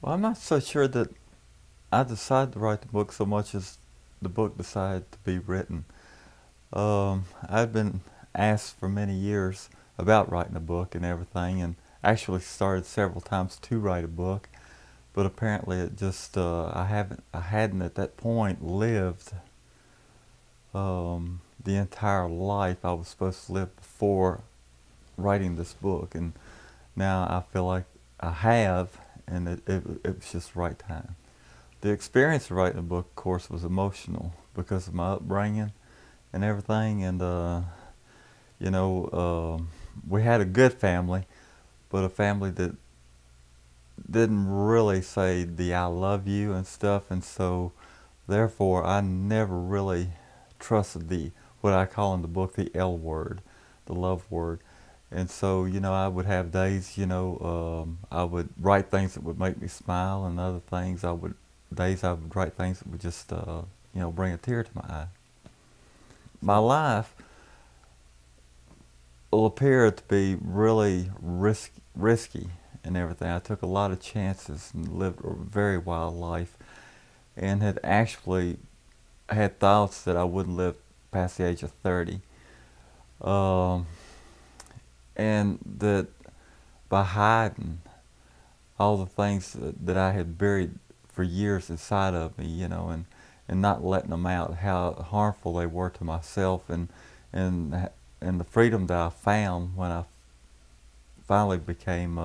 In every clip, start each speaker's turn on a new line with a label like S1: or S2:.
S1: Well, I'm not so sure that I decided to write the book so much as the book decided to be written. I'd been asked for many years about writing a book and everything, and actually started several times to write a book, but apparently it just I hadn't at that point lived the entire life I was supposed to live before writing this book, and now I feel like I have, and it was just the right time. The experience of writing a book, of course, was emotional because of my upbringing and everything, and you know, we had a good family, but a family that didn't really say the "I love you" and stuff, and so therefore I never really trusted the what I call in the book the L word, the love word. And so, I would have days, I would write things that would make me smile, and other things days I would write things that would just, bring a tear to my eye. My life will appear to be really risky and everything. I took a lot of chances and lived a very wild life, and had actually had thoughts that I wouldn't live past the age of 30. Um, and that by hiding all the things that I had buried for years inside of me, and not letting them out, how harmful they were to myself, and and the freedom that I found when I finally became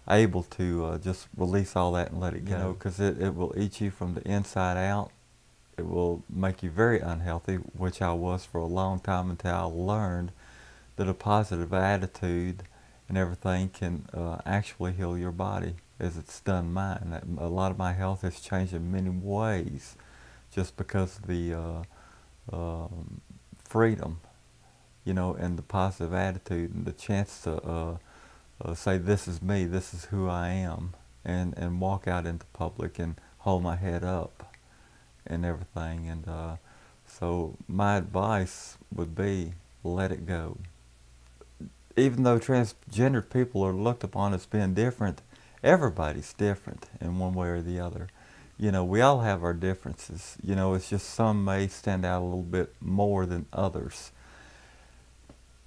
S1: able to just release all that and let it go, because it will eat you from the inside out. It will make you very unhealthy, which I was for a long time, until I learned that a positive attitude and everything can actually heal your body, as it's done mine. A lot of my health has changed in many ways just because of the freedom, and the positive attitude, and the chance to say, this is me, this is who I am, and walk out into public and hold my head up and everything. And so my advice would be, let it go. Even though transgendered people are looked upon as being different, everybody's different in one way or the other. We all have our differences. It's just some may stand out a little bit more than others.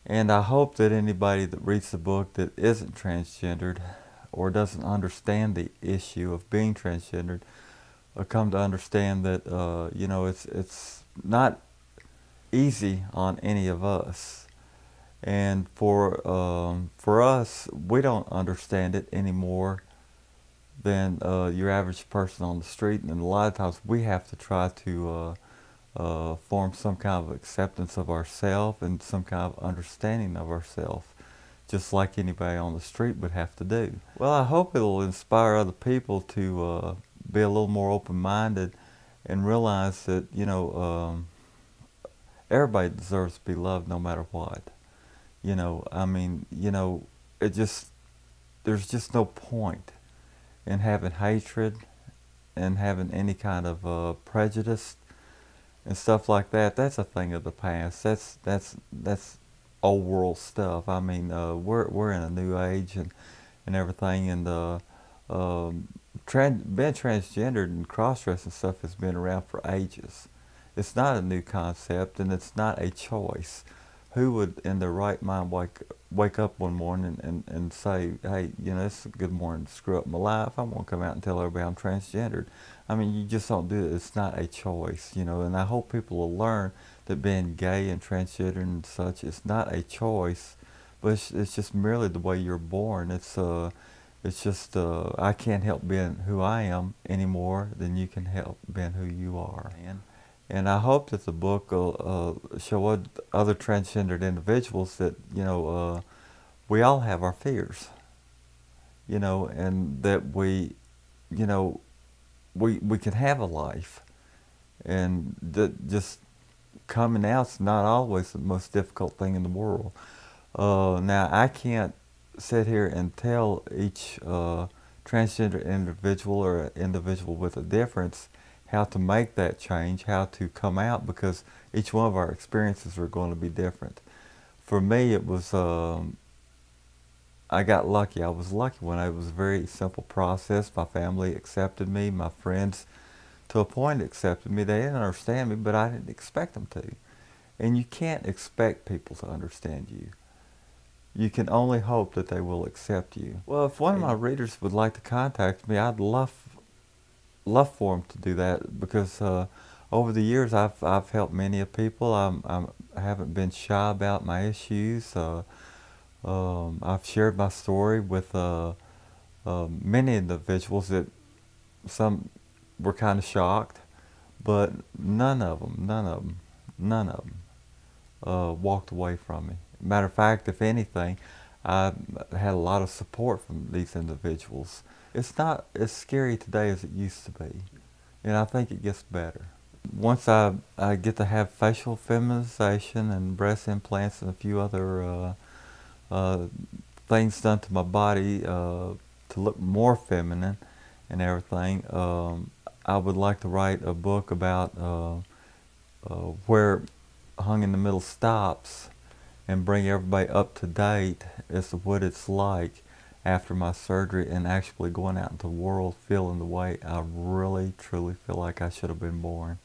S1: And I hope that anybody that reads the book that isn't transgendered or doesn't understand the issue of being transgendered come to understand that it's not easy on any of us. And for us, we don't understand it any more than your average person on the street, and a lot of times we have to try to form some kind of acceptance of ourselves and some kind of understanding of ourselves, just like anybody on the street would have to do. Well, I hope it'll inspire other people to be a little more open-minded and realize that, everybody deserves to be loved no matter what. There's just no point in having hatred and having any kind of prejudice and stuff like that. That's a thing of the past. That's old world stuff. We're in a new age and everything, and being transgendered and cross-dressing stuff has been around for ages. It's not a new concept, and it's not a choice. Who would in their right mind wake up one morning and say, hey, it's a good morning to screw up my life, I'm going to come out and tell everybody I'm transgendered? You just don't do it. It's not a choice, and I hope people will learn that being gay and transgender and such is not a choice, but it's just merely the way you're born. It's just I can't help being who I am any more than you can help being who you are. And I hope that the book will show other transgendered individuals that, we all have our fears, and that we can have a life. And that just coming out's not always the most difficult thing in the world. Now, I can't sit here and tell each transgender individual or individual with a difference how to make that change, how to come out, because each one of our experiences are going to be different. For me, it was I got lucky. I was lucky when it was a very simple process. My family accepted me. My friends, to a point, accepted me. They didn't understand me, but I didn't expect them to. And you can't expect people to understand you. You can only hope that they will accept you. Well, if one of my readers would like to contact me, I'd love for them to do that, because over the years I've helped many of people. I haven't been shy about my issues. I've shared my story with many individuals that some were kind of shocked, but none of them walked away from me. Matter of fact, if anything, I had a lot of support from these individuals. It's not as scary today as it used to be, and I think it gets better. Once I get to have facial feminization and breast implants and a few other uh, things done to my body to look more feminine and everything, I would like to write a book about where Hung in the Middle stops, and bring everybody up to date as to what it's like after my surgery, and actually going out into the world feeling the way I really truly feel like I should have been born.